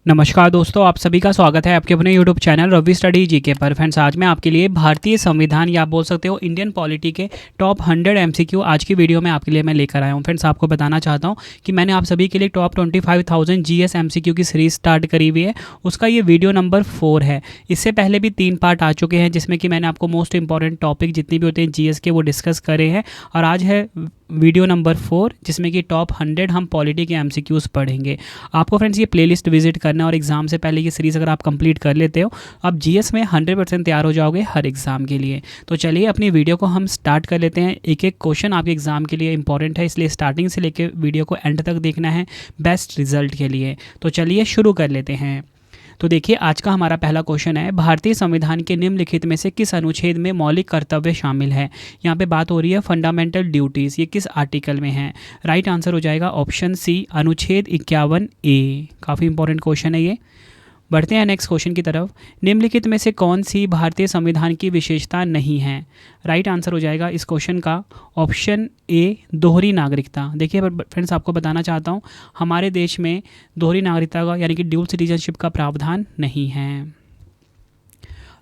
नमस्कार दोस्तों, आप सभी का स्वागत है आपके अपने YouTube channel Ravi study GK पर। फ्रेंड्स, आज मैं आपके लिए भारतीय संविधान या आप बोल सकते हो इंडियन पॉलिटी के टॉप 100 MCQ आज की वीडियो में आपके लिए मैं लेकर आया हूं। फ्रेंड्स, आपको बताना चाहता हूं कि मैंने आप सभी के लिए टॉप 25,000 GS MCQ की सीरीज स्टार्ट करी हुई है। उसका ये वीडियो नंबर 4 है। इससे पहले भी 3 पार्ट आ चुके हैं जिसमें कि मैंने आपको मोस्ट इंपॉर्टेंट टॉपिक जितनी भी होते हैं GS के वो डिस्कस करे हैं, और आज है वीडियो नंबर 4 जिसमें कि टॉप 100 हम पॉलिटी के MCQs पढ़ेंगे। आपको फ्रेंड्स ये प्लेलिस्ट विजिट करना, और एग्जाम से पहले ये सीरीज़ अगर आप कंप्लीट कर लेते हो, आप GS में 100% तैयार हो जाओगे हर एग्ज़ाम के लिए। तो चलिए अपनी वीडियो को हम स्टार्ट कर लेते हैं। एक एक क्वेश्चन आपके एग्ज़ाम के लिए इंपॉर्टेंट है, इसलिए स्टार्टिंग से लेकर वीडियो को एंड तक देखना है बेस्ट रिजल्ट के लिए। तो चलिए शुरू कर लेते हैं। तो देखिए, आज का हमारा पहला क्वेश्चन है, भारतीय संविधान के निम्नलिखित में से किस अनुच्छेद में मौलिक कर्तव्य शामिल है। यहाँ पे बात हो रही है फंडामेंटल ड्यूटीज़, ये किस आर्टिकल में है। राइट आंसर हो जाएगा ऑप्शन सी, अनुच्छेद 51A। काफ़ी इंपॉर्टेंट क्वेश्चन है ये। बढ़ते हैं नेक्स्ट क्वेश्चन की तरफ। निम्नलिखित में से कौन सी भारतीय संविधान की विशेषता नहीं है। राइट आंसर हो जाएगा इस क्वेश्चन का ऑप्शन ए, दोहरी नागरिकता। देखिए फ्रेंड्स, आपको बताना चाहता हूँ हमारे देश में दोहरी नागरिकता का यानी कि ड्यूल सिटीजनशिप का प्रावधान नहीं है।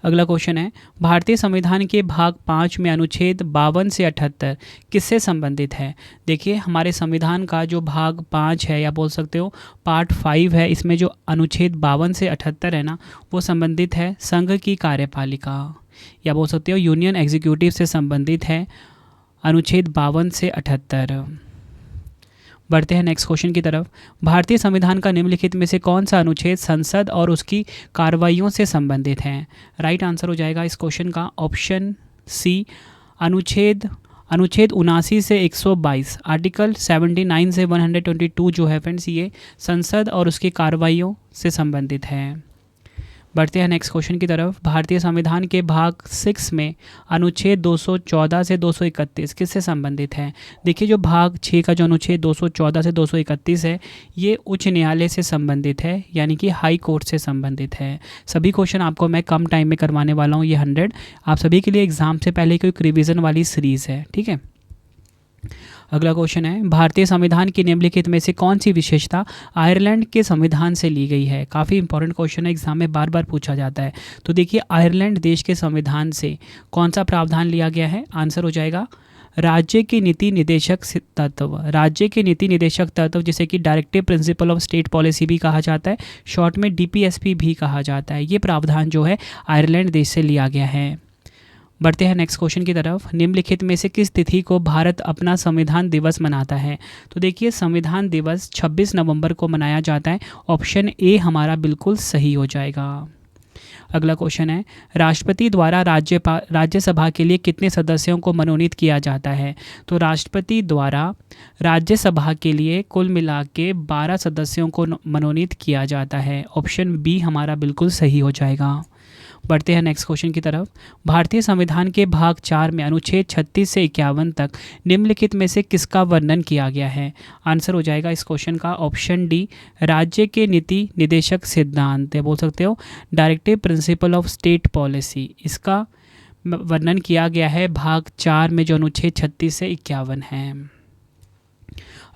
अगला क्वेश्चन है, भारतीय संविधान के भाग 5 में अनुच्छेद 52 से 78 किससे संबंधित है। देखिए, हमारे संविधान का जो भाग 5 है या बोल सकते हो पार्ट 5 है, इसमें जो अनुच्छेद 52 से 78 है ना, वो संबंधित है संघ की कार्यपालिका, या बोल सकते हो यूनियन एग्जीक्यूटिव से संबंधित है अनुच्छेद 52 से 78। बढ़ते हैं नेक्स्ट क्वेश्चन की तरफ। भारतीय संविधान का निम्नलिखित में से कौन सा अनुच्छेद संसद और उसकी कार्रवाइयों से संबंधित है। राइट आंसर हो जाएगा इस क्वेश्चन का ऑप्शन सी, अनुच्छेद 79 से 122, आर्टिकल 79 से 122 जो है फ्रेंड्स, ये संसद और उसकी कार्रवाइयों से संबंधित है। बढ़ते हैं नेक्स्ट क्वेश्चन की तरफ। भारतीय संविधान के भाग 6 में अनुच्छेद 214 से 231 किससे संबंधित है। देखिए, जो भाग 6 का जो अनुच्छेद 214 से 231 है, ये उच्च न्यायालय से संबंधित है, यानी कि हाई कोर्ट से संबंधित है। सभी क्वेश्चन आपको मैं कम टाइम में करवाने वाला हूँ। ये 100 आप सभी के लिए एग्जाम से पहले कोई रिवीजन वाली सीरीज़ है, ठीक है। अगला क्वेश्चन है, भारतीय संविधान की निम्नलिखित में से कौन सी विशेषता आयरलैंड के संविधान से ली गई है। काफ़ी इंपॉर्टेंट क्वेश्चन है, एग्जाम में बार बार पूछा जाता है। तो देखिए, आयरलैंड देश के संविधान से कौन सा प्रावधान लिया गया है। आंसर हो जाएगा राज्य के नीति निदेशक तत्व। राज्य के नीति निदेशक तत्व जिसे कि directive principle of state policy भी कहा जाता है, शॉर्ट में DPSP भी कहा जाता है, ये प्रावधान जो है आयरलैंड देश से लिया गया है। बढ़ते हैं नेक्स्ट क्वेश्चन की तरफ। निम्नलिखित में से किस तिथि को भारत अपना संविधान दिवस मनाता है। तो देखिए, संविधान दिवस 26 नवंबर को मनाया जाता है। ऑप्शन ए हमारा बिल्कुल सही हो जाएगा। अगला क्वेश्चन है, राष्ट्रपति द्वारा राज्यसभा के लिए कितने सदस्यों को मनोनीत किया जाता है। तो राष्ट्रपति द्वारा राज्यसभा के लिए कुल मिला के 12 सदस्यों को मनोनीत किया जाता है। ऑप्शन बी हमारा बिल्कुल सही हो जाएगा। बढ़ते हैं नेक्स्ट क्वेश्चन की तरफ। भारतीय संविधान के भाग 4 में अनुच्छेद 36 से 51 तक निम्नलिखित में से किसका वर्णन किया गया है। आंसर हो जाएगा इस क्वेश्चन का ऑप्शन डी, राज्य के नीति निदेशक सिद्धांत, या बोल सकते हो directive principle of state policy, इसका वर्णन किया गया है भाग 4 में जो अनुच्छेद 36 से 51 है।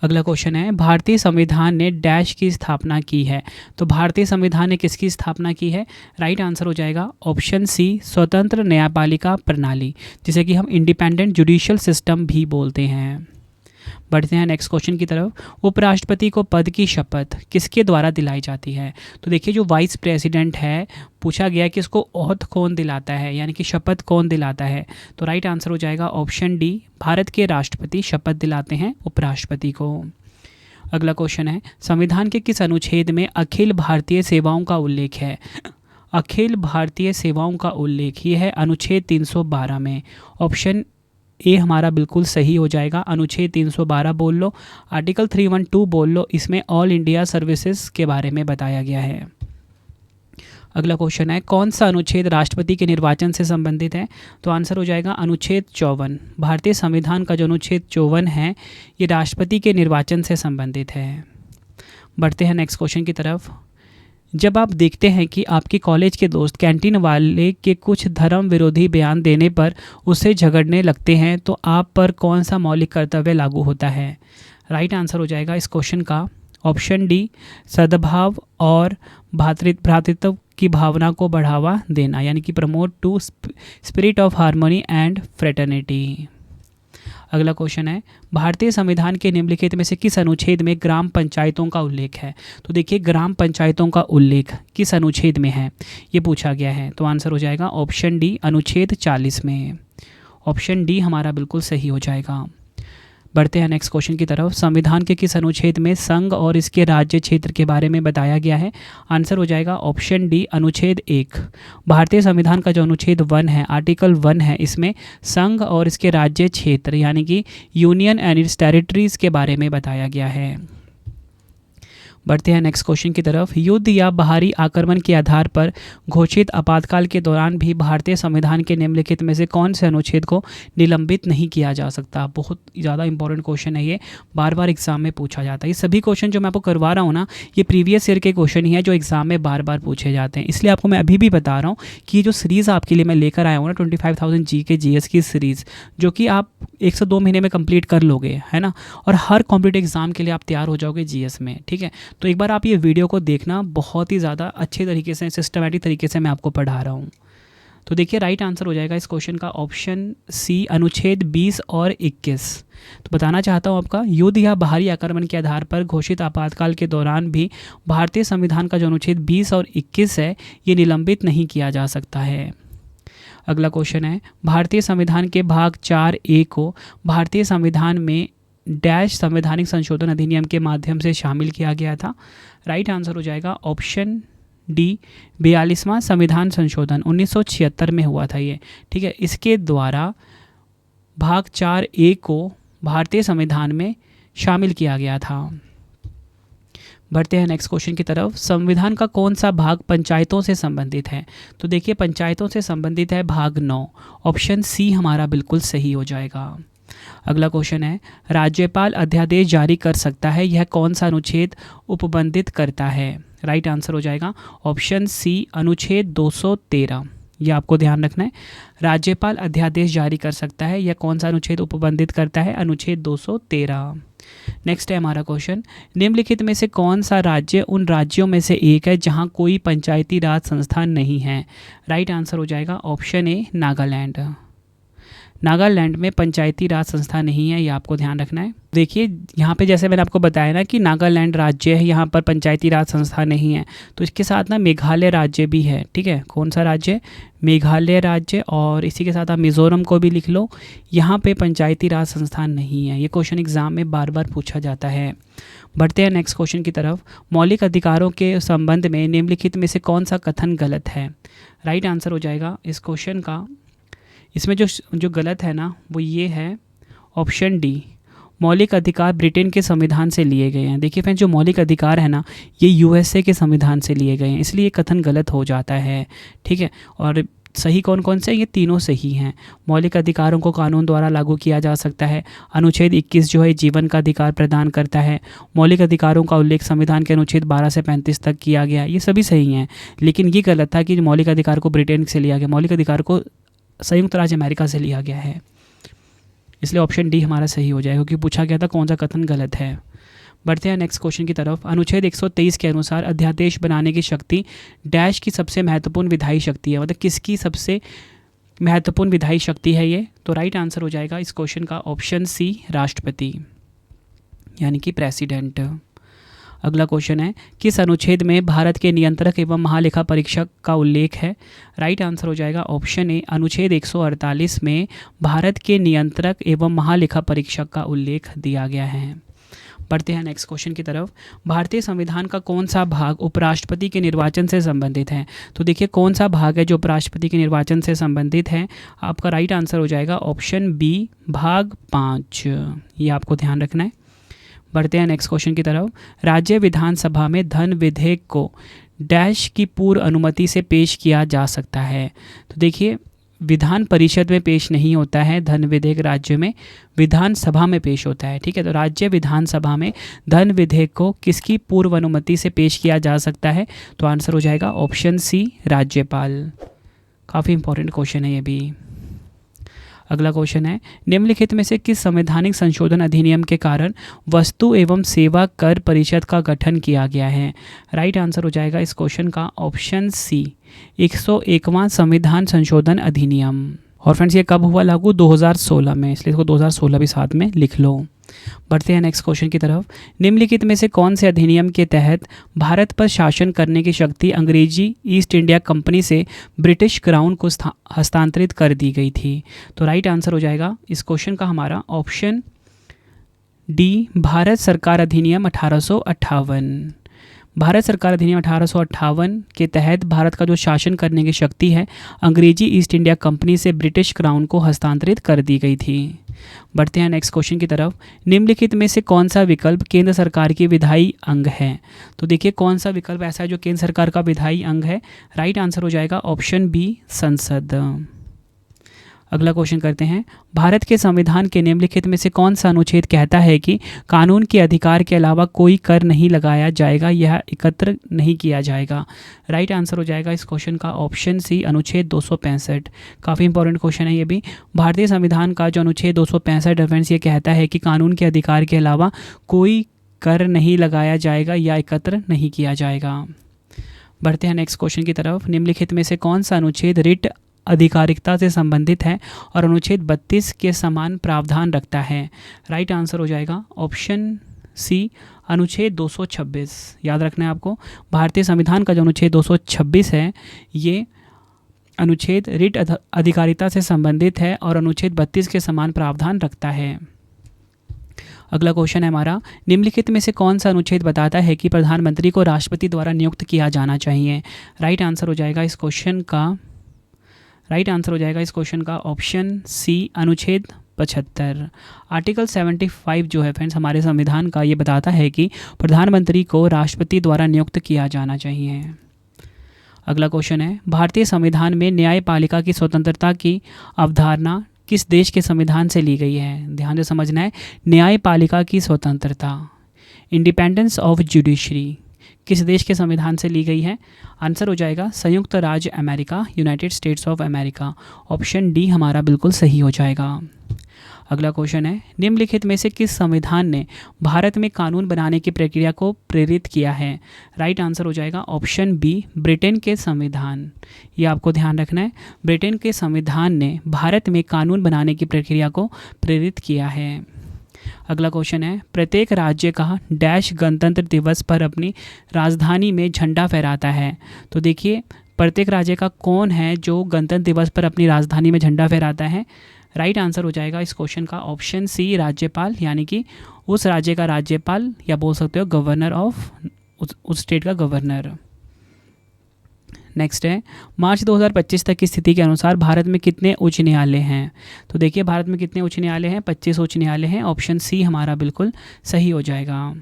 अगला क्वेश्चन है, भारतीय संविधान ने डैश की स्थापना की है। तो भारतीय संविधान ने किसकी स्थापना की है। राइट आंसर हो जाएगा ऑप्शन सी, स्वतंत्र न्यायपालिका प्रणाली, जिसे कि हम इंडिपेंडेंट जुडिशियल सिस्टम भी बोलते हैं। बढ़ते हैं नेक्स्ट क्वेश्चन की तरफ। उपराष्ट्रपति को पद की शपथ किसके द्वारा दिलाई जाती है। तो देखिए, जो वाइस प्रेसिडेंट है, पूछा गया कि इसको ओथ कौन दिलाता है, यानी कि शपथ कौन दिलाता है। तो राइट आंसर हो जाएगा ऑप्शन डी, भारत के राष्ट्रपति शपथ दिलाते हैं उपराष्ट्रपति को। अगला क्वेश्चन है, संविधान के किस अनुच्छेद में अखिल भारतीय सेवाओं का उल्लेख है। अखिल भारतीय सेवाओं का उल्लेख ये है अनुच्छेद 312 में। ऑप्शन ए हमारा बिल्कुल सही हो जाएगा। अनुच्छेद 312 बोल लो, आर्टिकल 312 बोल लो, इसमें ऑल इंडिया सर्विसेज के बारे में बताया गया है। अगला क्वेश्चन है, कौन सा अनुच्छेद राष्ट्रपति के निर्वाचन से संबंधित है। तो आंसर हो जाएगा अनुच्छेद 54। भारतीय संविधान का जो अनुच्छेद 54 है, ये राष्ट्रपति के निर्वाचन से संबंधित है। बढ़ते हैं नेक्स्ट क्वेश्चन की तरफ। जब आप देखते हैं कि आपके कॉलेज के दोस्त कैंटीन वाले के कुछ धर्म विरोधी बयान देने पर उससे झगड़ने लगते हैं, तो आप पर कौन सा मौलिक कर्तव्य लागू होता है। राइट आंसर हो जाएगा इस क्वेश्चन का ऑप्शन डी, सद्भाव और भ्रातृत्व की भावना को बढ़ावा देना, यानी कि promote to spirit of harmony and fraternity. अगला क्वेश्चन है, भारतीय संविधान के निम्नलिखित में से किस अनुच्छेद में ग्राम पंचायतों का उल्लेख है? तो देखिए, ग्राम पंचायतों का उल्लेख किस अनुच्छेद में है, ये पूछा गया है। तो आंसर हो जाएगा ऑप्शन डी, अनुच्छेद 40 में। ऑप्शन डी हमारा बिल्कुल सही हो जाएगा। बढ़ते हैं नेक्स्ट क्वेश्चन की तरफ। संविधान के किस अनुच्छेद में संघ और इसके राज्य क्षेत्र के बारे में बताया गया है? आंसर हो जाएगा ऑप्शन डी, अनुच्छेद 1। भारतीय संविधान का जो अनुच्छेद 1 है, आर्टिकल 1 है, इसमें संघ और इसके राज्य क्षेत्र यानी कि यूनियन एंड इट्स टेरिटरीज के बारे में बताया गया है। बढ़ते हैं नेक्स्ट क्वेश्चन की तरफ। युद्ध या बाहरी आक्रमण के आधार पर घोषित आपातकाल के दौरान भी भारतीय संविधान के निम्नलिखित में से कौन से अनुच्छेद को निलंबित नहीं किया जा सकता? बहुत ज़्यादा इंपॉर्टेंट क्वेश्चन है ये, बार बार एग्जाम में पूछा जाता है। ये सभी क्वेश्चन जो मैं आपको करवा रहा हूँ ना, ये प्रीवियस ईयर के क्वेश्चन ही है जो एग्जाम में बार बार पूछे जाते हैं। इसलिए आपको मैं अभी भी बता रहा हूँ कि ये जो सीरीज़ आपके लिए मैं लेकर आया हूँ ना, 25,000 GK GS की सीरीज़, जो कि आप 1 से 2 महीने में कंप्लीट कर लोगे, है ना, और हर कॉम्पिटिटिव एग्जाम के लिए आप तैयार हो जाओगे GS में। ठीक है, तो एक बार आप ये वीडियो को देखना, बहुत ही ज़्यादा अच्छे तरीके से, सिस्टमैटिक तरीके से मैं आपको पढ़ा रहा हूँ। तो देखिए, राइट आंसर हो जाएगा इस क्वेश्चन का ऑप्शन सी, अनुच्छेद 20 और 21। तो बताना चाहता हूँ आपका, युद्ध या बाहरी आक्रमण के आधार पर घोषित आपातकाल के दौरान भी भारतीय संविधान का जो अनुच्छेद 20 और 21 है, ये निलंबित नहीं किया जा सकता है। अगला क्वेश्चन है, भारतीय संविधान के भाग 4A को भारतीय संविधान में डैश संवैधानिक संशोधन अधिनियम के माध्यम से शामिल किया गया था? राइट आंसर हो जाएगा ऑप्शन डी, 42वां संविधान संशोधन 1976 में हुआ था ये। ठीक है, इसके द्वारा भाग 4A को भारतीय संविधान में शामिल किया गया था। बढ़ते हैं नेक्स्ट क्वेश्चन की तरफ। संविधान का कौन सा भाग पंचायतों से संबंधित है? तो देखिए, पंचायतों से संबंधित है भाग 9। ऑप्शन सी हमारा बिल्कुल सही हो जाएगा। अगला क्वेश्चन है, राज्यपाल अध्यादेश जारी कर सकता है, यह कौन सा अनुच्छेद उपबंधित करता है? राइट आंसर हो जाएगा ऑप्शन सी, अनुच्छेद 213। यह आपको ध्यान रखना है, राज्यपाल अध्यादेश जारी कर सकता है, यह कौन सा अनुच्छेद उपबंधित करता है? अनुच्छेद 213। नेक्स्ट है हमारा क्वेश्चन, निम्नलिखित में से कौन सा राज्य उन राज्यों में से एक है जहां कोई पंचायती राज संस्थान नहीं है? राइट आंसर हो जाएगा ऑप्शन ए, नागालैंड। नागालैंड में पंचायती राज संस्था नहीं है, ये आपको ध्यान रखना है। देखिए, यहाँ पे जैसे मैंने आपको बताया ना कि नागालैंड राज्य है, यहाँ पर पंचायती राज संस्था नहीं है, तो इसके साथ ना मेघालय राज्य भी है। ठीक है, कौन सा राज्य? मेघालय राज्य। और इसी के साथ आप मिज़ोरम को भी लिख लो, यहाँ पे पंचायती राज संस्थान नहीं है। ये क्वेश्चन एग्जाम में बार बार पूछा जाता है। बढ़ते हैं नेक्स्ट क्वेश्चन की तरफ। मौलिक अधिकारों के संबंध में निम्नलिखित में से कौन सा कथन गलत है? राइट आंसर हो जाएगा इस क्वेश्चन का, इसमें जो गलत है ना, वो ये है ऑप्शन डी, मौलिक अधिकार ब्रिटेन के संविधान से लिए गए हैं। देखिए फ्रेंड्स, जो मौलिक अधिकार है ना, ये USA के संविधान से लिए गए हैं, इसलिए कथन गलत हो जाता है। ठीक है, और सही कौन कौन से? ये तीनों सही हैं। मौलिक अधिकारों को कानून द्वारा लागू किया जा सकता है। अनुच्छेद 21 जो है जीवन का अधिकार प्रदान करता है। मौलिक अधिकारों का उल्लेख संविधान के अनुच्छेद 12 से 35 तक किया गया। ये सभी सही हैं, लेकिन ये गलत था कि मौलिक अधिकार को ब्रिटेन से लिया गया। मौलिक अधिकार को संयुक्त राज्य अमेरिका से लिया गया है, इसलिए ऑप्शन डी हमारा सही हो जाएगा, क्योंकि पूछा गया था कौन सा कथन गलत है। बढ़ते हैं नेक्स्ट क्वेश्चन की तरफ। अनुच्छेद 123 के अनुसार अध्यादेश बनाने की शक्ति डैश की सबसे महत्वपूर्ण विधायी शक्ति है, मतलब किसकी सबसे महत्वपूर्ण विधायी शक्ति है ये? तो राइट आंसर हो जाएगा इस क्वेश्चन का ऑप्शन सी, राष्ट्रपति यानी कि प्रेसिडेंट। अगला क्वेश्चन है, किस अनुच्छेद में भारत के नियंत्रक एवं महालेखा परीक्षक का उल्लेख है? राइट आंसर हो जाएगा ऑप्शन ए, अनुच्छेद 148 में भारत के नियंत्रक एवं महालेखा परीक्षक का उल्लेख दिया गया है। बढ़ते हैं नेक्स्ट क्वेश्चन की तरफ। भारतीय संविधान का कौन सा भाग उपराष्ट्रपति के निर्वाचन से संबंधित है? तो देखिए, कौन सा भाग है जो उपराष्ट्रपति के निर्वाचन से संबंधित है? आपका राइट आंसर हो जाएगा ऑप्शन बी, भाग 5। ये आपको ध्यान रखना है। बढ़ते हैं नेक्स्ट क्वेश्चन की तरफ। राज्य विधानसभा में धन विधेयक को डैश की पूर्व अनुमति से पेश किया जा सकता है? तो देखिए, विधान परिषद में पेश नहीं होता है धन विधेयक, राज्य में विधानसभा में पेश होता है। ठीक है, तो राज्य विधानसभा में धन विधेयक को किसकी पूर्व अनुमति से पेश किया जा सकता है? तो आंसर हो जाएगा ऑप्शन सी, राज्यपाल। काफ़ी इंपॉर्टेंट क्वेश्चन है ये भी। अगला क्वेश्चन है, निम्नलिखित में से किस संवैधानिक संशोधन अधिनियम के कारण वस्तु एवं सेवा कर परिषद का गठन किया गया है? राइट आंसर हो जाएगा इस क्वेश्चन का ऑप्शन सी, 101वां संविधान संशोधन अधिनियम। और फ्रेंड्स ये कब हुआ लागू? 2016 में, इसलिए इसको 2016 भी साथ में लिख लो। बढ़ते हैं नेक्स्ट क्वेश्चन की तरफ। निम्नलिखित में से कौन से अधिनियम के तहत भारत पर शासन करने की शक्ति अंग्रेजी ईस्ट इंडिया कंपनी से ब्रिटिश क्राउन को हस्तांतरित कर दी गई थी? तो राइट आंसर हो जाएगा इस क्वेश्चन का हमारा ऑप्शन डी, भारत सरकार अधिनियम 1858। भारत सरकार अधिनियम 1858 के तहत भारत का जो शासन करने की शक्ति है अंग्रेजी ईस्ट इंडिया कंपनी से ब्रिटिश क्राउन को हस्तांतरित कर दी गई थी। बढ़ते हैं नेक्स्ट क्वेश्चन की तरफ। निम्नलिखित में से कौन सा विकल्प केंद्र सरकार की विधायी अंग है? तो देखिए कौन सा विकल्प ऐसा है जो केंद्र सरकार का विधायी अंग है? राइट आंसर हो जाएगा ऑप्शन बी, संसद। अगला क्वेश्चन करते हैं, भारत के संविधान के निम्नलिखित में से कौन सा अनुच्छेद कहता है कि कानून के अधिकार के अलावा कोई कर नहीं लगाया जाएगा या एकत्र नहीं किया जाएगा? राइट आंसर हो जाएगा इस क्वेश्चन का ऑप्शन सी, अनुच्छेद 265। काफ़ी इंपॉर्टेंट क्वेश्चन है ये भी। भारतीय संविधान का जो अनुच्छेद 265 रेफरेंस ये कहता है कि कानून के अधिकार के अलावा कोई कर नहीं लगाया जाएगा या एकत्र नहीं किया जाएगा। बढ़ते हैं नेक्स्ट क्वेश्चन की तरफ। निम्नलिखित में से कौन सा अनुच्छेद रिट अधिकारिकता से संबंधित है और अनुच्छेद 32 के समान प्रावधान रखता है? राइट आंसर हो जाएगा ऑप्शन सी, अनुच्छेद 226। याद रखना है आपको, भारतीय संविधान का जो अनुच्छेद 226 है ये अनुच्छेद रिट अधिकारिता से संबंधित है और अनुच्छेद 32 के समान प्रावधान रखता है। अगला क्वेश्चन है हमारा, निम्नलिखित में से कौन सा अनुच्छेद बताता है कि प्रधानमंत्री को राष्ट्रपति द्वारा नियुक्त किया जाना चाहिए? राइट आंसर हो जाएगा इस क्वेश्चन का ऑप्शन सी, अनुच्छेद 75। आर्टिकल 75 जो है फ्रेंड्स हमारे संविधान का, ये बताता है कि प्रधानमंत्री को राष्ट्रपति द्वारा नियुक्त किया जाना चाहिए। अगला क्वेश्चन है, भारतीय संविधान में न्यायपालिका की स्वतंत्रता की अवधारणा किस देश के संविधान से ली गई है? ध्यान से समझना है, न्यायपालिका की स्वतंत्रता, इंडिपेंडेंस ऑफ जुडिशरी किस देश के संविधान से ली गई है? आंसर हो जाएगा संयुक्त राज्य America, United states of America. Option D हमारा बिल्कुल सही हो जाएगा। अगला क्वेश्चन है, निम्नलिखित में से किस संविधान ने भारत में कानून बनाने की प्रक्रिया को प्रेरित किया है? राइट आंसर हो जाएगा ऑप्शन बी, ब्रिटेन के संविधान। ये आपको ध्यान रखना है, ब्रिटेन के संविधान ने भारत में कानून बनाने की प्रक्रिया को प्रेरित किया है। अगला क्वेश्चन है, प्रत्येक राज्य का डैश गणतंत्र दिवस पर अपनी राजधानी में झंडा फहराता है? तो देखिए प्रत्येक राज्य का कौन है जो गणतंत्र दिवस पर अपनी राजधानी में झंडा फहराता है? राइट आंसर हो जाएगा इस क्वेश्चन का ऑप्शन सी, राज्यपाल, यानी कि उस राज्य का राज्यपाल या बोल सकते हो गवर्नर ऑफ उस स्टेट का गवर्नर। नेक्स्ट है, मार्च 2025 तक की स्थिति के अनुसार भारत में कितने उच्च न्यायालय हैं? तो देखिए भारत में कितने उच्च न्यायालय हैं? 25 उच्च न्यायालय हैं। ऑप्शन सी हमारा बिल्कुल सही हो जाएगा।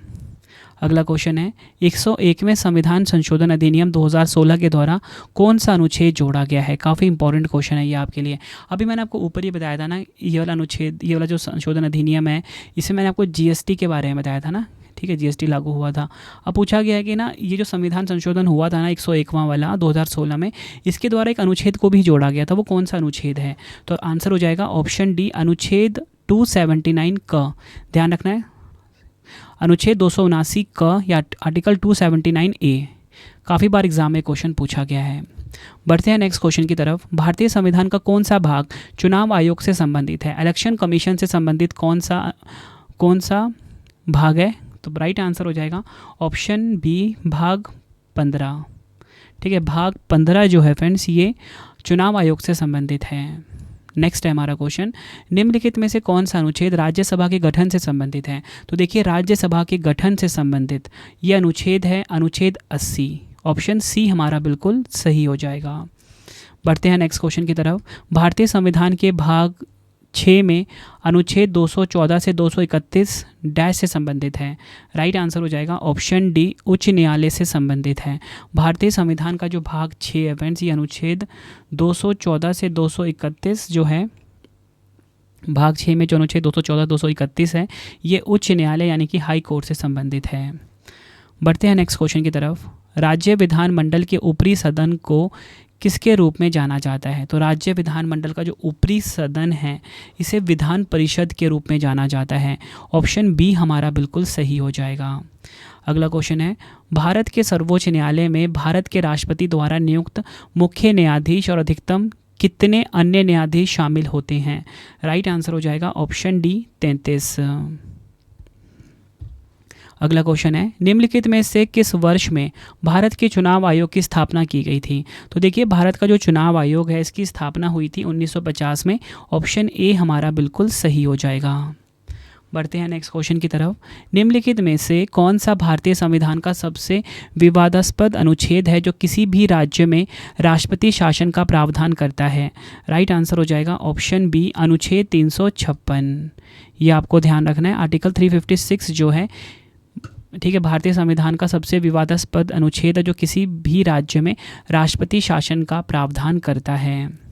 अगला क्वेश्चन है, 101वें संविधान संशोधन अधिनियम 2016 के द्वारा कौन सा अनुच्छेद जोड़ा गया है? काफ़ी इंपॉर्टेंट क्वेश्चन है ये आपके लिए। अभी मैंने आपको ऊपर ही बताया था ना, ये वाला अनुच्छेद, ये वाला जो संशोधन अधिनियम है, इसमें मैंने आपको जीएसटी के बारे में बताया था ना, ठीक है, जीएसटी लागू हुआ था। अब पूछा गया है कि ना ये जो संविधान संशोधन हुआ था ना 101वां वाला 2016 में, इसके द्वारा एक अनुच्छेद को भी जोड़ा गया था, वो कौन सा अनुच्छेद है? तो आंसर हो जाएगा ऑप्शन डी, अनुच्छेद 279 क। ध्यान रखना है, अनुच्छेद 279 क या आर्टिकल 279 ए। काफ़ी बार एग्जाम में क्वेश्चन पूछा गया है। बढ़ते हैं नेक्स्ट क्वेश्चन की तरफ। भारतीय संविधान का कौन सा भाग चुनाव आयोग से संबंधित है? इलेक्शन कमीशन से संबंधित कौन सा भाग है? तो राइट आंसर हो जाएगा ऑप्शन बी, भाग 15। ठीक है, भाग 15 जो है फ्रेंड्स ये चुनाव आयोग से संबंधित है। नेक्स्ट है हमारा क्वेश्चन, निम्नलिखित में से कौन सा अनुच्छेद राज्यसभा के गठन से संबंधित है? तो देखिए राज्यसभा के गठन से संबंधित ये अनुच्छेद है, अनुच्छेद 80। ऑप्शन सी हमारा बिल्कुल सही हो जाएगा। बढ़ते हैं नेक्स्ट क्वेश्चन की तरफ। भारतीय संविधान के भाग 6 में अनुच्छेद 214 से 231 डैश से संबंधित है? राइट आंसर हो जाएगा ऑप्शन डी, उच्च न्यायालय से संबंधित है। भारतीय संविधान का जो भाग 6 है फ्रेंड्स, ये अनुच्छेद 214 से 231 जो है, भाग 6 में जो अनुच्छेद 214-231 है, ये उच्च न्यायालय यानी कि हाई कोर्ट से संबंधित है। बढ़ते हैं नेक्स्ट क्वेश्चन की तरफ। राज्य विधानमंडल के ऊपरी सदन को किसके रूप में जाना जाता है? तो राज्य विधानमंडल का जो ऊपरी सदन है इसे विधान परिषद के रूप में जाना जाता है। ऑप्शन बी हमारा बिल्कुल सही हो जाएगा। अगला क्वेश्चन है, भारत के सर्वोच्च न्यायालय में भारत के राष्ट्रपति द्वारा नियुक्त मुख्य न्यायाधीश और अधिकतम कितने अन्य न्यायाधीश शामिल होते हैं? राइट आंसर हो जाएगा ऑप्शन डी 33। अगला क्वेश्चन है, निम्नलिखित में से किस वर्ष में भारत के चुनाव आयोग की स्थापना की गई थी? तो देखिए, भारत का जो चुनाव आयोग है इसकी स्थापना हुई थी 1950 में। ऑप्शन ए हमारा बिल्कुल सही हो जाएगा। बढ़ते हैं नेक्स्ट क्वेश्चन की तरफ। निम्नलिखित में से कौन सा भारतीय संविधान का सबसे विवादास्पद अनुच्छेद है जो किसी भी राज्य में राष्ट्रपति शासन का प्रावधान करता है? राइट आंसर हो जाएगा ऑप्शन बी अनुच्छेद 356। ये आपको ध्यान रखना है। आर्टिकल 356 जो है, ठीक है, भारतीय संविधान का सबसे विवादास्पद अनुच्छेद है जो किसी भी राज्य में राष्ट्रपति शासन का प्रावधान करता है।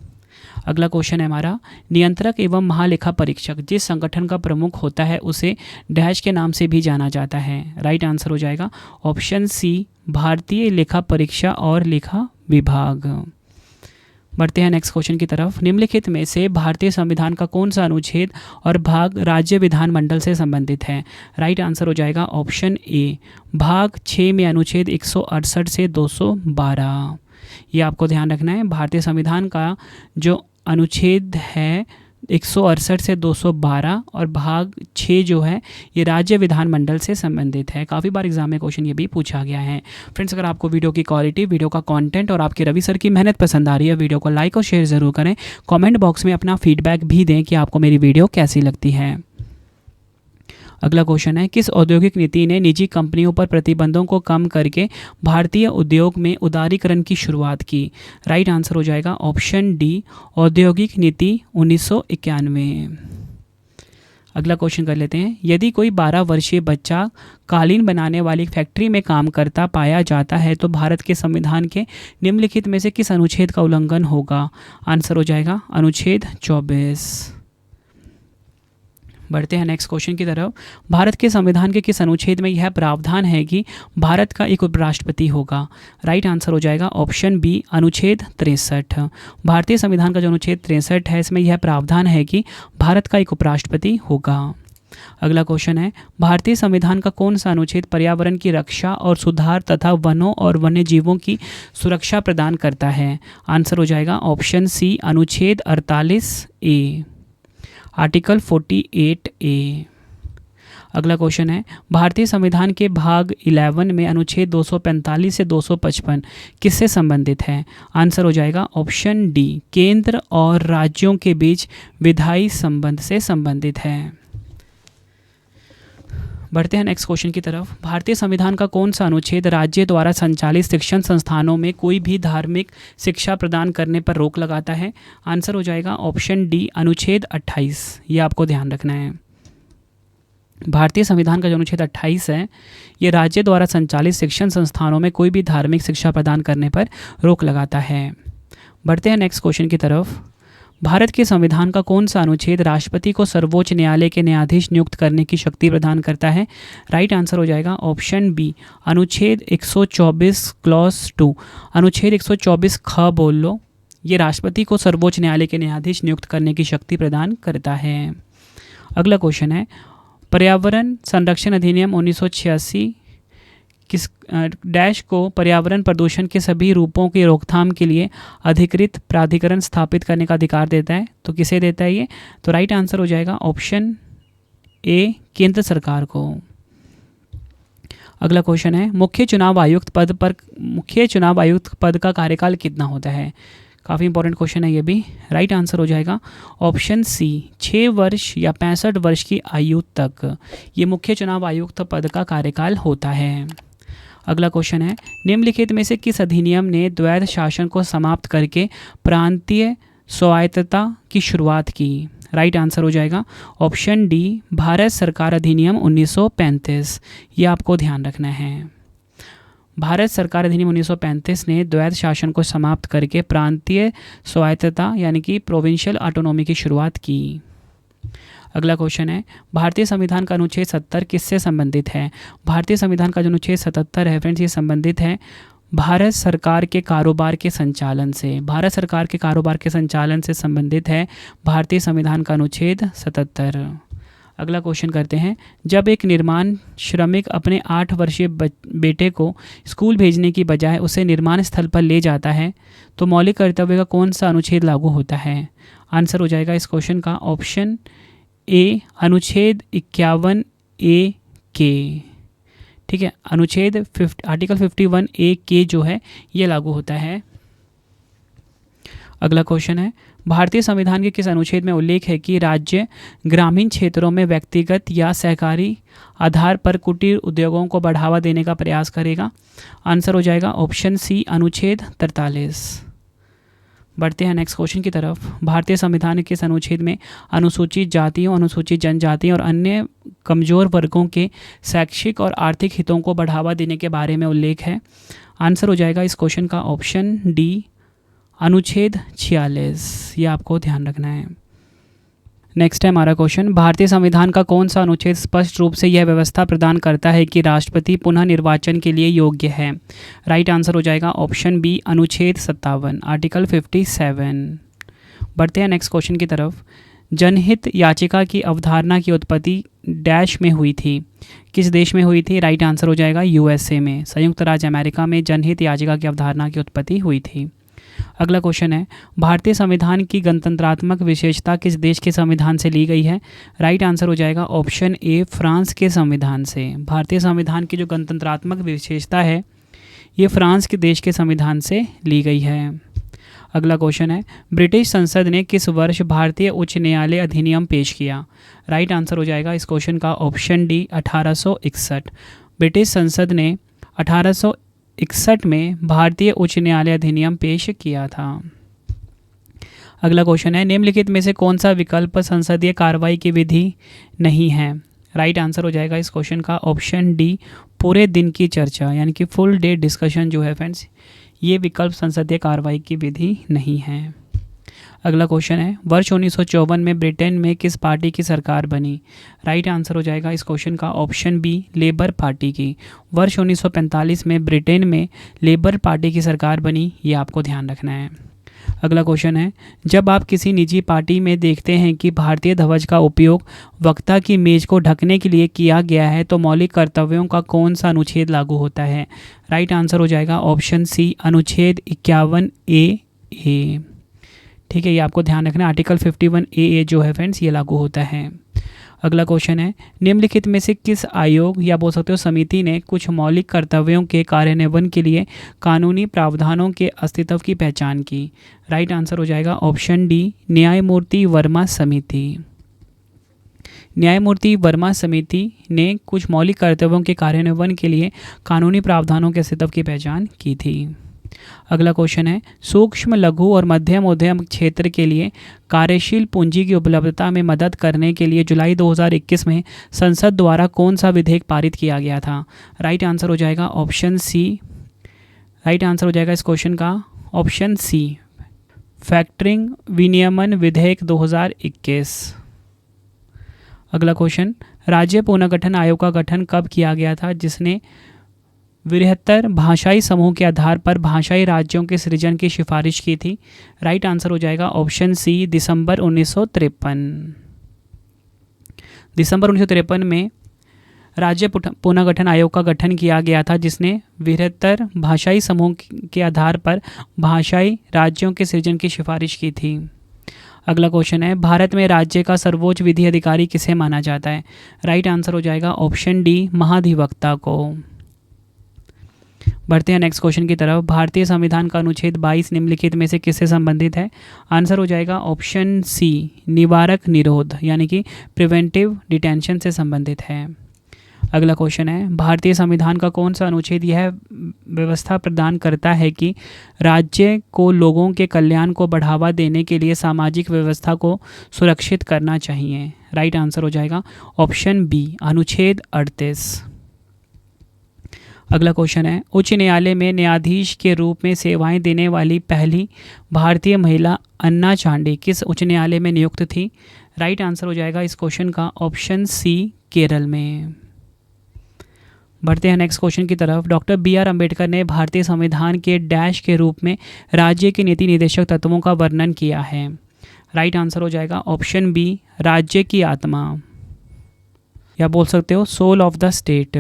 अगला क्वेश्चन है हमारा, नियंत्रक एवं महालेखा परीक्षक जिस संगठन का प्रमुख होता है उसे डैश के नाम से भी जाना जाता है? राइट आंसर हो जाएगा ऑप्शन सी भारतीय लेखा परीक्षा और लेखा विभाग। बढ़ते हैं नेक्स्ट क्वेश्चन की तरफ। निम्नलिखित में से भारतीय संविधान का कौन सा अनुच्छेद और भाग राज्य विधानमंडल से संबंधित है? राइट आंसर हो जाएगा ऑप्शन ए भाग 6 में अनुच्छेद 168 से 212। ये आपको ध्यान रखना है। भारतीय संविधान का जो अनुच्छेद है 168 से 212 और भाग 6 जो है ये राज्य विधानमंडल से संबंधित है। काफ़ी बार एग्जाम में क्वेश्चन ये भी पूछा गया है। फ्रेंड्स, अगर आपको वीडियो की क्वालिटी, वीडियो का कंटेंट और आपके रवि सर की मेहनत पसंद आ रही है, वीडियो को लाइक और शेयर ज़रूर करें। कमेंट बॉक्स में अपना फीडबैक भी दें कि आपको मेरी वीडियो कैसी लगती है। अगला क्वेश्चन है, किस औद्योगिक नीति ने निजी कंपनियों पर प्रतिबंधों को कम करके भारतीय उद्योग में उदारीकरण की शुरुआत की? राइट आंसर हो जाएगा ऑप्शन डी औद्योगिक नीति 1991। अगला क्वेश्चन कर लेते हैं, यदि कोई 12 वर्षीय बच्चा कालीन बनाने वाली फैक्ट्री में काम करता पाया जाता है तो भारत के संविधान के निम्नलिखित में से किस अनुच्छेद का उल्लंघन होगा? आंसर हो जाएगा अनुच्छेद 24। बढ़ते हैं नेक्स्ट क्वेश्चन की तरफ। भारत के संविधान के किस अनुच्छेद में यह प्रावधान है कि भारत का एक उपराष्ट्रपति होगा? राइट आंसर हो जाएगा ऑप्शन बी अनुच्छेद 63। भारतीय संविधान का जो अनुच्छेद 63 है इसमें यह प्रावधान है कि भारत का एक उपराष्ट्रपति होगा। अगला क्वेश्चन है, भारतीय संविधान का कौन सा अनुच्छेद पर्यावरण की रक्षा और सुधार तथा वनों और वन्य जीवों की सुरक्षा प्रदान करता है? आंसर हो जाएगा ऑप्शन सी अनुच्छेद 48A आर्टिकल 48A। अगला क्वेश्चन है, भारतीय संविधान के भाग 11 में अनुच्छेद 245 से 255 किससे संबंधित है? आंसर हो जाएगा ऑप्शन डी केंद्र और राज्यों के बीच विधायी संबंध से संबंधित है। बढ़ते हैं नेक्स्ट क्वेश्चन की तरफ। भारतीय संविधान का कौन सा अनुच्छेद राज्य द्वारा संचालित शिक्षण संस्थानों में कोई भी धार्मिक शिक्षा प्रदान करने पर रोक लगाता है? आंसर हो जाएगा ऑप्शन डी अनुच्छेद 28। ये आपको ध्यान रखना है। भारतीय संविधान का जो अनुच्छेद 28 है ये राज्य द्वारा संचालित शिक्षण संस्थानों में कोई भी धार्मिक शिक्षा प्रदान करने पर रोक लगाता है। बढ़ते हैं नेक्स्ट क्वेश्चन की तरफ। भारत के संविधान का कौन सा अनुच्छेद राष्ट्रपति को सर्वोच्च न्यायालय के न्यायाधीश नियुक्त करने की शक्ति प्रदान करता है? राइट आंसर हो जाएगा ऑप्शन बी अनुच्छेद 124 क्लॉज 2। अनुच्छेद 124 ख बोल लो, ये राष्ट्रपति को सर्वोच्च न्यायालय के न्यायाधीश नियुक्त करने की शक्ति प्रदान करता है। अगला क्वेश्चन है, पर्यावरण संरक्षण अधिनियम 1986 किस डैश को पर्यावरण प्रदूषण के सभी रूपों की रोकथाम के लिए अधिकृत प्राधिकरण स्थापित करने का अधिकार देता है? तो किसे देता है ये? तो राइट आंसर हो जाएगा ऑप्शन ए केंद्र सरकार को। अगला क्वेश्चन है, मुख्य चुनाव आयुक्त पद का कार्यकाल कितना होता है? काफ़ी इंपॉर्टेंट क्वेश्चन है ये भी। राइट आंसर हो जाएगा ऑप्शन सी 6 वर्ष या 65 वर्ष की आयु तक ये मुख्य चुनाव आयुक्त पद का कार्यकाल होता है। अगला क्वेश्चन है, निम्नलिखित में से किस अधिनियम ने द्वैध शासन को समाप्त करके प्रांतीय स्वायत्तता की शुरुआत की? राइट आंसर हो जाएगा ऑप्शन डी भारत सरकार अधिनियम 1935। ये आपको ध्यान रखना है। भारत सरकार अधिनियम 1935 ने द्वैध शासन को समाप्त करके प्रांतीय स्वायत्तता यानी कि प्रोविंशियल ऑटोनॉमी की शुरुआत की। अगला क्वेश्चन है, भारतीय संविधान का अनुच्छेद 70 किससे संबंधित है? भारतीय संविधान का जो अनुच्छेद 77 है फ्रेंड्स ये संबंधित है भारत सरकार के कारोबार के संचालन से, भारत सरकार के कारोबार के संचालन से संबंधित है भारतीय संविधान का अनुच्छेद 77। अगला क्वेश्चन करते हैं, जब एक निर्माण श्रमिक अपने 8 वर्षीय बेटे को स्कूल भेजने की बजाय उसे निर्माण स्थल पर ले जाता है तो मौलिक कर्तव्य का कौन सा अनुच्छेद लागू होता है? आंसर हो जाएगा इस क्वेश्चन का ऑप्शन ए, अनुच्छेद 51A के। ठीक है, अनुच्छेद आर्टिकल 51A के जो है ये लागू होता है। अगला क्वेश्चन है, भारतीय संविधान के किस अनुच्छेद में उल्लेख है कि राज्य ग्रामीण क्षेत्रों में व्यक्तिगत या सहकारी आधार पर कुटीर उद्योगों को बढ़ावा देने का प्रयास करेगा? आंसर हो जाएगा ऑप्शन सी, अनुच्छेद 43। बढ़ते हैं नेक्स्ट क्वेश्चन की तरफ। भारतीय संविधान के किस अनुच्छेद में अनुसूचित जातियों, अनुसूचित जनजातियों और अन्य कमजोर वर्गों के शैक्षिक और आर्थिक हितों को बढ़ावा देने के बारे में उल्लेख है? आंसर हो जाएगा इस क्वेश्चन का ऑप्शन डी, अनुच्छेद 46। ये आपको ध्यान रखना है। नेक्स्ट है हमारा क्वेश्चन, भारतीय संविधान का कौन सा अनुच्छेद स्पष्ट रूप से यह व्यवस्था प्रदान करता है कि राष्ट्रपति पुनः निर्वाचन के लिए योग्य है? राइट आंसर हो जाएगा ऑप्शन बी, अनुच्छेद 57, आर्टिकल 57। बढ़ते हैं नेक्स्ट क्वेश्चन की तरफ। जनहित याचिका की अवधारणा की उत्पत्ति डैश में हुई थी? किस देश में हुई थी? राइट आंसर हो जाएगा यूएसए में, संयुक्त राज्य अमेरिका में जनहित याचिका की अवधारणा की उत्पत्ति हुई थी। अगला क्वेश्चन है, भारतीय संविधान की गणतंत्रात्मक विशेषता किस देश के संविधान से ली गई है? राइट आंसर हो जाएगा ऑप्शन ए, फ्रांस के संविधान से। भारतीय संविधान की जो गणतंत्रात्मक विशेषता है ये फ्रांस के देश के संविधान से ली गई है। अगला क्वेश्चन है, ब्रिटिश संसद ने किस वर्ष भारतीय उच्च न्यायालय अधिनियम पेश किया? राइट आंसर हो जाएगा इस क्वेश्चन का ऑप्शन डी, 1861। ब्रिटिश संसद ने 1861 में भारतीय उच्च न्यायालय अधिनियम पेश किया था। अगला क्वेश्चन है, निम्नलिखित में से कौन सा विकल्प संसदीय कार्रवाई की विधि नहीं है? राइट आंसर हो जाएगा इस क्वेश्चन का ऑप्शन डी, पूरे दिन की चर्चा, यानी कि फुल डे डिस्कशन जो है फ्रेंड्स, ये विकल्प संसदीय कार्रवाई की विधि नहीं है। अगला क्वेश्चन है, वर्ष 1954 में ब्रिटेन में किस पार्टी की सरकार बनी? राइट आंसर हो जाएगा इस क्वेश्चन का ऑप्शन बी, लेबर पार्टी की। वर्ष 1945 में ब्रिटेन में लेबर पार्टी की सरकार बनी, ये आपको ध्यान रखना है। अगला क्वेश्चन है, जब आप किसी निजी पार्टी में देखते हैं कि भारतीय ध्वज का उपयोग वक्ता की मेज को ढकने के लिए किया गया है तो मौलिक कर्तव्यों का कौन सा अनुच्छेद लागू होता है? राइट आंसर हो जाएगा ऑप्शन सी, अनुच्छेद 51A। ठीक है, ये आपको ध्यान रखना है, आर्टिकल 51A जो है फ्रेंड्स ये लागू होता है। अगला क्वेश्चन है, निम्नलिखित में से किस आयोग या बोल सकते हो समिति ने कुछ मौलिक कर्तव्यों के कार्यान्वयन के लिए कानूनी प्रावधानों के अस्तित्व की पहचान की? राइट आंसर हो जाएगा ऑप्शन डी, न्यायमूर्ति वर्मा समिति। न्यायमूर्ति वर्मा समिति ने कुछ मौलिक कर्तव्यों के कार्यान्वयन के लिए कानूनी प्रावधानों के अस्तित्व की पहचान की थी। अगला क्वेश्चन है, सूक्ष्म, लघु और मध्यम उद्यम क्षेत्र के लिए कार्यशील पूंजी की उपलब्धता में मदद करने के लिए जुलाई 2021 में संसद द्वारा कौन सा विधेयक पारित किया गया था? राइट आंसर हो जाएगा ऑप्शन सी। राइट आंसर हो जाएगा इस क्वेश्चन का ऑप्शन सी, फैक्टरिंग विनियमन विधेयक 2021। अगला क्वेश्चन, राज्य पुनर्गठन आयोग का गठन कब किया गया था जिसने 72 भाषाई समूह के आधार पर भाषाई राज्यों के सृजन की सिफारिश की थी? राइट आंसर हो जाएगा ऑप्शन सी, दिसंबर 1953। दिसंबर 1953 में राज्य पुनर्गठन आयोग का गठन किया गया था जिसने 72 भाषाई समूह के आधार पर भाषाई राज्यों के सृजन की सिफारिश की थी। अगला क्वेश्चन है, भारत में राज्य का सर्वोच्च विधि अधिकारी किसे माना जाता है? राइट आंसर हो जाएगा ऑप्शन डी, महाधिवक्ता को। बढ़ते हैं नेक्स्ट क्वेश्चन की तरफ। भारतीय संविधान का अनुच्छेद 22 निम्नलिखित में से किससे संबंधित है? आंसर हो जाएगा ऑप्शन सी, निवारक निरोध यानी कि प्रिवेंटिव डिटेंशन से संबंधित है। अगला क्वेश्चन है, भारतीय संविधान का कौन सा अनुच्छेद यह व्यवस्था प्रदान करता है कि राज्य को लोगों के कल्याण को बढ़ावा देने के लिए सामाजिक व्यवस्था को सुरक्षित करना चाहिए? राइट आंसर हो जाएगा ऑप्शन बी, अनुच्छेद 38। अगला क्वेश्चन है, उच्च न्यायालय में न्यायाधीश के रूप में सेवाएं देने वाली पहली भारतीय महिला अन्ना चांडी किस उच्च न्यायालय में नियुक्त थी? राइट आंसर हो जाएगा इस क्वेश्चन का ऑप्शन सी, केरल में। बढ़ते हैं नेक्स्ट क्वेश्चन की तरफ। डॉक्टर बी आर अम्बेडकर ने भारतीय संविधान के डैश के रूप में राज्य के नीति निर्देशक तत्वों का वर्णन किया है। राइट आंसर हो जाएगा ऑप्शन बी, राज्य की आत्मा, या बोल सकते हो सोल ऑफ द स्टेट।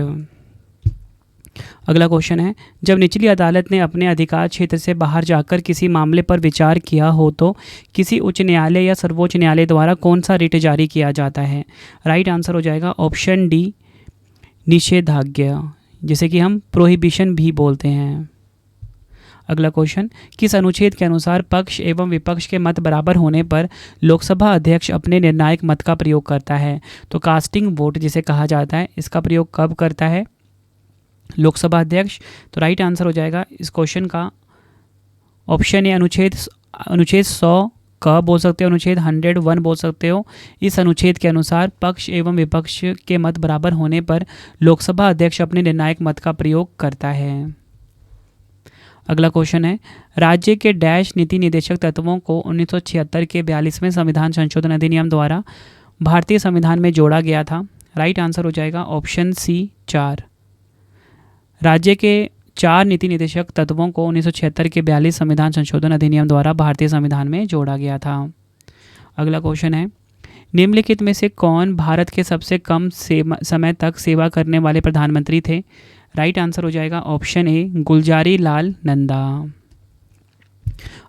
अगला क्वेश्चन है, जब निचली अदालत ने अपने अधिकार क्षेत्र से बाहर जाकर किसी मामले पर विचार किया हो तो किसी उच्च न्यायालय या सर्वोच्च न्यायालय द्वारा कौन सा रिट जारी किया जाता है। राइट आंसर हो जाएगा ऑप्शन डी, निषेधाज्ञा, जिसे कि हम प्रोहिबिशन भी बोलते हैं। अगला क्वेश्चन, किस अनुच्छेद के अनुसार पक्ष एवं विपक्ष के मत बराबर होने पर लोकसभा अध्यक्ष अपने निर्णायक मत का प्रयोग करता है। तो कास्टिंग वोट जिसे कहा जाता है, इसका प्रयोग कब करता है लोकसभा अध्यक्ष। तो राइट आंसर हो जाएगा इस क्वेश्चन का ऑप्शन ए, अनुच्छेद 100 का बोल सकते हो, अनुच्छेद 101 बोल सकते हो। इस अनुच्छेद के अनुसार पक्ष एवं विपक्ष के मत बराबर होने पर लोकसभा अध्यक्ष अपने निर्णायक मत का प्रयोग करता है। अगला क्वेश्चन है, राज्य के डैश नीति निर्देशक तत्वों को 1976 के 42वें संविधान संशोधन अधिनियम द्वारा भारतीय संविधान में जोड़ा गया था। राइट आंसर हो जाएगा ऑप्शन सी, 4। राज्य के 4 नीति निर्देशक तत्वों को 1976 के 42 संविधान संशोधन अधिनियम द्वारा भारतीय संविधान में जोड़ा गया था। अगला क्वेश्चन है, निम्नलिखित में से कौन भारत के सबसे कम समय तक सेवा करने वाले प्रधानमंत्री थे। राइट आंसर हो जाएगा ऑप्शन ए, गुलजारी लाल नंदा।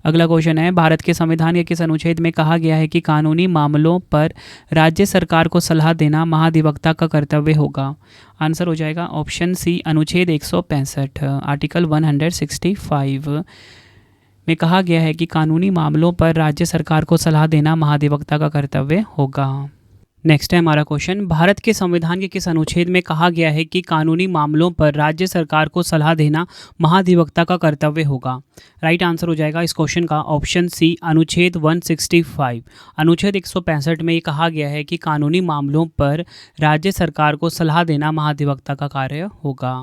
अगला क्वेश्चन है, भारत के संविधान के किस अनुच्छेद में कहा गया है कि कानूनी मामलों पर राज्य सरकार को सलाह देना महाधिवक्ता का कर्तव्य होगा। आंसर हो जाएगा ऑप्शन सी, अनुच्छेद 165, आर्टिकल 165 में कहा गया है कि कानूनी मामलों पर राज्य सरकार को सलाह देना महाधिवक्ता का कर्तव्य होगा। नेक्स्ट है हमारा क्वेश्चन, भारत के संविधान के किस अनुच्छेद में कहा गया है कि कानूनी मामलों पर राज्य सरकार को सलाह देना महाधिवक्ता का कर्तव्य होगा। राइट आंसर हो जाएगा इस क्वेश्चन का ऑप्शन सी, अनुच्छेद 165। अनुच्छेद 165 में ये कहा गया है कि कानूनी मामलों पर राज्य सरकार को सलाह देना महाधिवक्ता का कार्य होगा।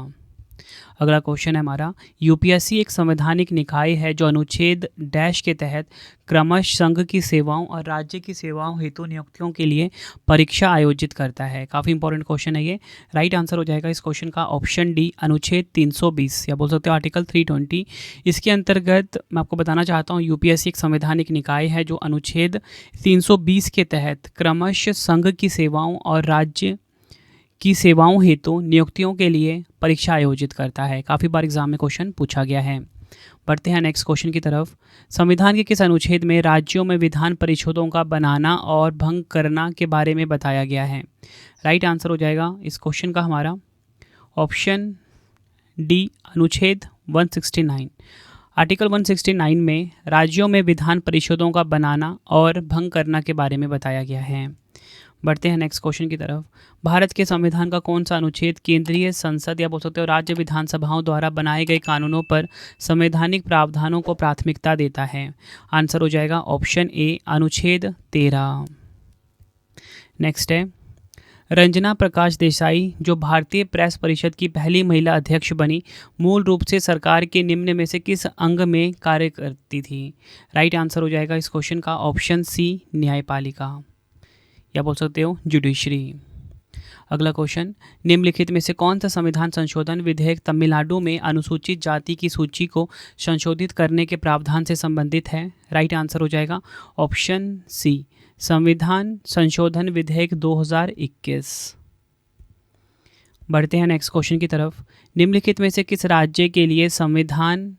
अगला क्वेश्चन है हमारा, यूपीएससी एक संवैधानिक निकाय है जो अनुच्छेद डैश के तहत क्रमश संघ की सेवाओं और राज्य की सेवाओं हेतु नियुक्तियों के लिए परीक्षा आयोजित करता है। काफ़ी इंपॉर्टेंट क्वेश्चन है ये। राइट आंसर हो जाएगा इस क्वेश्चन का ऑप्शन डी, अनुच्छेद 320, या बोल सकते हो आर्टिकल 320। इसके अंतर्गत मैं आपको बताना चाहता हूँ, यूपीएससी एक संवैधानिक निकाय है जो अनुच्छेद 320 के तहत क्रमश संघ की सेवाओं और राज्य की सेवाओं हेतु नियुक्तियों के लिए परीक्षा आयोजित करता है। काफ़ी बार एग्जाम में क्वेश्चन पूछा गया है। बढ़ते हैं नेक्स्ट क्वेश्चन की तरफ। संविधान के किस अनुच्छेद में राज्यों में विधान परिषदों का बनाना और भंग करना के बारे में बताया गया है। राइट आंसर हो जाएगा इस क्वेश्चन का हमारा ऑप्शन डी, अनुच्छेद 169। आर्टिकल 169 में राज्यों में विधान परिषदों का बनाना और भंग करना के बारे में बताया गया है। बढ़ते हैं नेक्स्ट क्वेश्चन की तरफ। भारत के संविधान का कौन सा अनुच्छेद केंद्रीय संसद या बोल सकते हो राज्य विधानसभाओं द्वारा बनाए गए कानूनों पर संवैधानिक प्रावधानों को प्राथमिकता देता है। आंसर हो जाएगा ऑप्शन ए, अनुच्छेद 13। नेक्स्ट है, रंजना प्रकाश देसाई जो भारतीय प्रेस परिषद की पहली महिला अध्यक्ष बनी, मूल रूप से सरकार के निम्न में से किस अंग में कार्य करती थी। राइट आंसर हो जाएगा इस क्वेश्चन का ऑप्शन सी, न्यायपालिका, या बोल सकते हो जुडिशरी। अगला क्वेश्चन, निम्नलिखित में से कौन सा संविधान संशोधन विधेयक तमिलनाडु में अनुसूचित जाति की सूची को संशोधित करने के प्रावधान से संबंधित है। राइट आंसर हो जाएगा ऑप्शन सी, संविधान संशोधन विधेयक 2021। बढ़ते हैं नेक्स्ट क्वेश्चन की तरफ। निम्नलिखित में से किस राज्य के लिए संविधान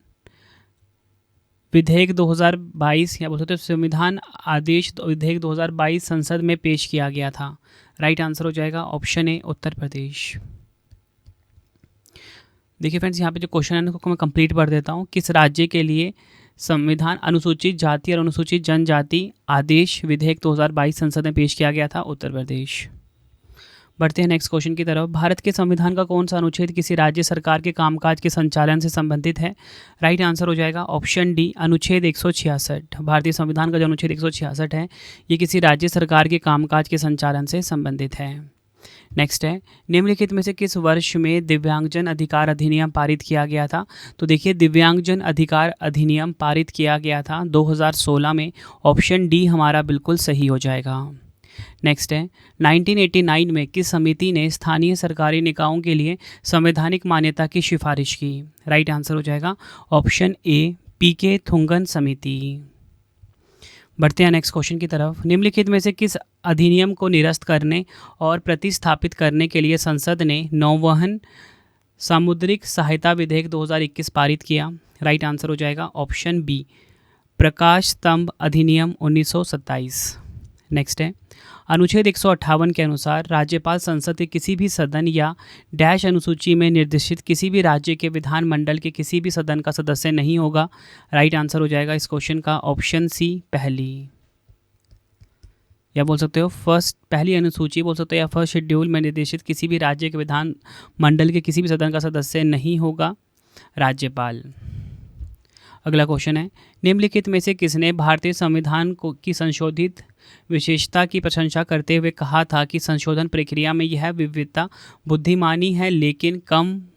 विधेयक 2022 या बोल सकते हो संविधान आदेश विधेयक 2022 संसद में पेश किया गया था। राइट आंसर हो जाएगा ऑप्शन ए, उत्तर प्रदेश। देखिए फ्रेंड्स, यहाँ पे जो क्वेश्चन है उसको मैं कंप्लीट कर देता हूँ। किस राज्य के लिए संविधान अनुसूचित जाति और अनुसूचित जनजाति आदेश विधेयक 2022 संसद में पेश किया गया था? उत्तर प्रदेश। बढ़ते हैं नेक्स्ट क्वेश्चन की तरफ। भारत के संविधान का कौन सा अनुच्छेद किसी राज्य सरकार के कामकाज के संचालन से संबंधित है? राइट आंसर हो जाएगा ऑप्शन डी, अनुच्छेद 166। भारतीय संविधान का जो अनुच्छेद 166 है ये किसी राज्य सरकार के कामकाज के संचालन से संबंधित है। नेक्स्ट है, निम्नलिखित में से किस वर्ष में दिव्यांगजन अधिकार अधिनियम पारित किया गया था? तो देखिए, दिव्यांगजन अधिकार अधिनियम पारित किया गया था 2016 में। ऑप्शन डी हमारा बिल्कुल सही हो जाएगा। नेक्स्ट है 1989 में किस समिति ने स्थानीय सरकारी निकायों के लिए संवैधानिक मान्यता की सिफारिश की? राइट आंसर हो जाएगा ऑप्शन ए पीके थुंगन समिति। बढ़ते हैं नेक्स्ट क्वेश्चन की तरफ। निम्नलिखित में से किस अधिनियम को निरस्त करने और प्रतिस्थापित करने के लिए संसद ने नौवहन सामुद्रिक सहायता विधेयक 2021 पारित किया? राइट आंसर हो जाएगा ऑप्शन बी प्रकाश स्तंभ अधिनियम 1927। नेक्स्ट है अनुच्छेद 158 के अनुसार राज्यपाल संसद के किसी भी सदन या डैश अनुसूची में निर्देशित किसी भी राज्य के विधानमंडल के किसी भी सदन का सदस्य नहीं होगा। राइट आंसर हो जाएगा इस क्वेश्चन का ऑप्शन सी पहली, या बोल सकते हो पहली अनुसूची बोल सकते हो, या फर्स्ट शेड्यूल में निर्देशित किसी भी राज्य के विधानमंडल के किसी भी सदन का सदस्य नहीं होगा राज्यपाल। अगला क्वेश्चन है निम्नलिखित में से किसने भारतीय संविधान की संशोधित विशेषता की प्रशंसा करते हुए कहा था कि संशोधन प्रक्रिया में यह विविधता बुद्धिमानी है लेकिन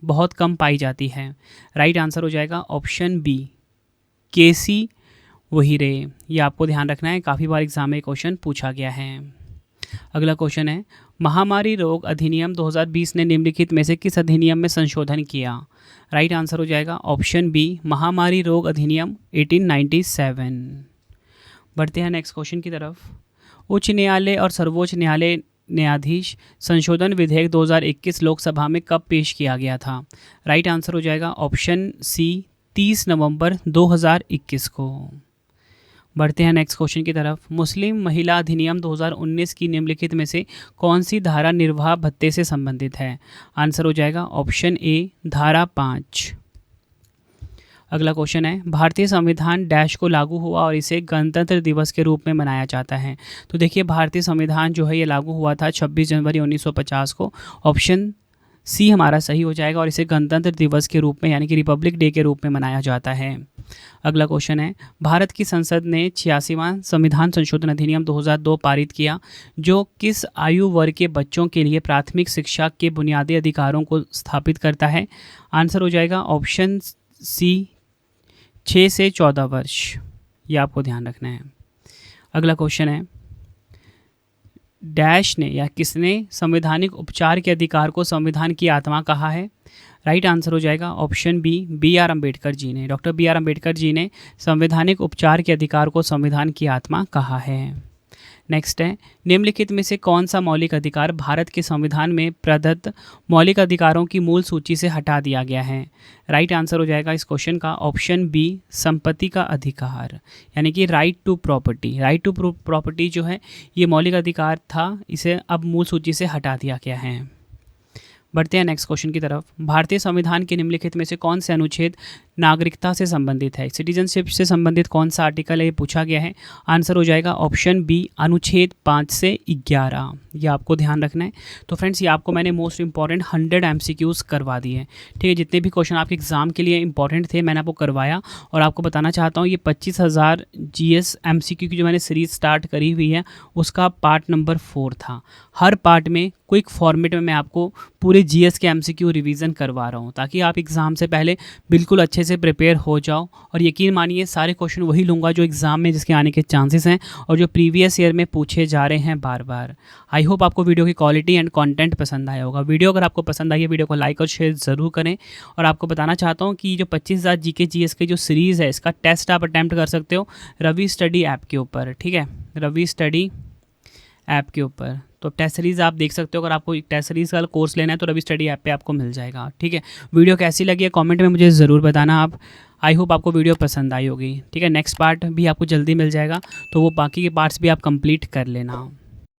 बहुत कम पाई जाती है? राइट आंसर हो जाएगा ऑप्शन बी केसी वहीरे। ये आपको ध्यान रखना है, काफ़ी बार एग्जाम में क्वेश्चन पूछा गया है। अगला क्वेश्चन है महामारी रोग अधिनियम 2020 ने निम्नलिखित में से किस अधिनियम में संशोधन किया? राइट आंसर हो जाएगा ऑप्शन बी महामारी रोग अधिनियम 1897। बढ़ते हैं नेक्स्ट क्वेश्चन की तरफ। उच्च न्यायालय और सर्वोच्च न्यायालय न्यायाधीश संशोधन विधेयक 2021 लोकसभा में कब पेश किया गया था? राइट आंसर हो जाएगा ऑप्शन सी 30 नवंबर 2021 को। बढ़ते हैं नेक्स्ट क्वेश्चन की तरफ। मुस्लिम महिला अधिनियम 2019 की निम्नलिखित में से कौन सी धारा निर्वाह भत्ते से संबंधित है? आंसर हो जाएगा ऑप्शन ए धारा 5। अगला क्वेश्चन है भारतीय संविधान डैश को लागू हुआ और इसे गणतंत्र दिवस के रूप में मनाया जाता है? तो देखिए भारतीय संविधान जो है ये लागू हुआ था 26 जनवरी 1950 को। ऑप्शन सी हमारा सही हो जाएगा और इसे गणतंत्र दिवस के रूप में यानी कि रिपब्लिक डे के रूप में मनाया जाता है। अगला क्वेश्चन है भारत की संसद ने 86वां संविधान संशोधन अधिनियम 2002 पारित किया जो किस आयु वर्ग के बच्चों के लिए प्राथमिक शिक्षा के बुनियादी अधिकारों को स्थापित करता है? आंसर हो जाएगा ऑप्शन सी 6 से 14 वर्ष। ये आपको ध्यान रखना है। अगला क्वेश्चन है डैश ने या किसने संवैधानिक उपचार के अधिकार को संविधान की आत्मा कहा है? राइट आंसर हो जाएगा option B are Ambedkar ji ने। Doctor B are Ambedkar ji ने संवैधानिक उपचार के अधिकार को संविधान की आत्मा कहा है। नेक्स्ट है निम्नलिखित में से कौन सा मौलिक अधिकार भारत के संविधान में प्रदत्त मौलिक अधिकारों की मूल सूची से हटा दिया गया है? राइट आंसर हो जाएगा इस क्वेश्चन का ऑप्शन बी संपत्ति का अधिकार यानी कि right to property. Right to property जो है ये मौलिक अधिकार था, इसे अब मूल सूची से हटा दिया गया है। बढ़ते हैं नेक्स्ट क्वेश्चन की तरफ। भारतीय संविधान के निम्नलिखित में से कौन से अनुच्छेद नागरिकता से संबंधित है? सिटीजनशिप से संबंधित कौन सा आर्टिकल है ये पूछा गया है। आंसर हो जाएगा ऑप्शन बी अनुच्छेद 5 से 11। ये आपको ध्यान रखना है। तो फ्रेंड्स ये आपको मैंने मोस्ट इंपॉर्टेंट 100 MCQs करवा दिए हैं। ठीक है, जितने भी क्वेश्चन आपके एग्जाम के लिए इंपॉर्टेंट थे मैंने आपको करवाया और आपको बताना चाहता हूँ ये 25,000 GS MCQ की जो मैंने सीरीज स्टार्ट करी हुई है उसका पार्ट नंबर 4 था। हर पार्ट में क्विक फॉर्मेट में मैं आपको पूरे GS के MCQ रिवीजन करवा रहा हूँ ताकि आप एग्ज़ाम से पहले बिल्कुल अच्छे से प्रिपेयर हो जाओ। और यकीन मानिए सारे क्वेश्चन वही लूँगा जो एग्ज़ाम में जिसके आने के चांसेस हैं और जो प्रीवियस ईयर में पूछे जा रहे हैं बार बार। आई होप आपको वीडियो की क्वालिटी एंड कंटेंट पसंद आया होगा। वीडियो अगर आपको पसंद आई है वीडियो को लाइक और शेयर ज़रूर करें। और आपको बताना चाहता हूँ कि जो 25,000 GK GS की जो सीरीज़ है इसका टेस्ट आप अटैम्प्ट कर सकते हो रवि स्टडी ऐप के ऊपर। ठीक है, रवि स्टडी ऐप के ऊपर तो टेस्ट सीरीज़ आप देख सकते हो। अगर आपको टेस्ट सीरीज़ का कोर्स लेना है तो रवि स्टडी ऐप पे आपको मिल जाएगा। ठीक है, वीडियो कैसी लगी है कमेंट में मुझे ज़रूर बताना आप। आई होप आपको वीडियो पसंद आई होगी। ठीक है, नेक्स्ट पार्ट भी आपको जल्दी मिल जाएगा तो वो बाकी के पार्ट्स भी आप कंप्लीट कर लेना।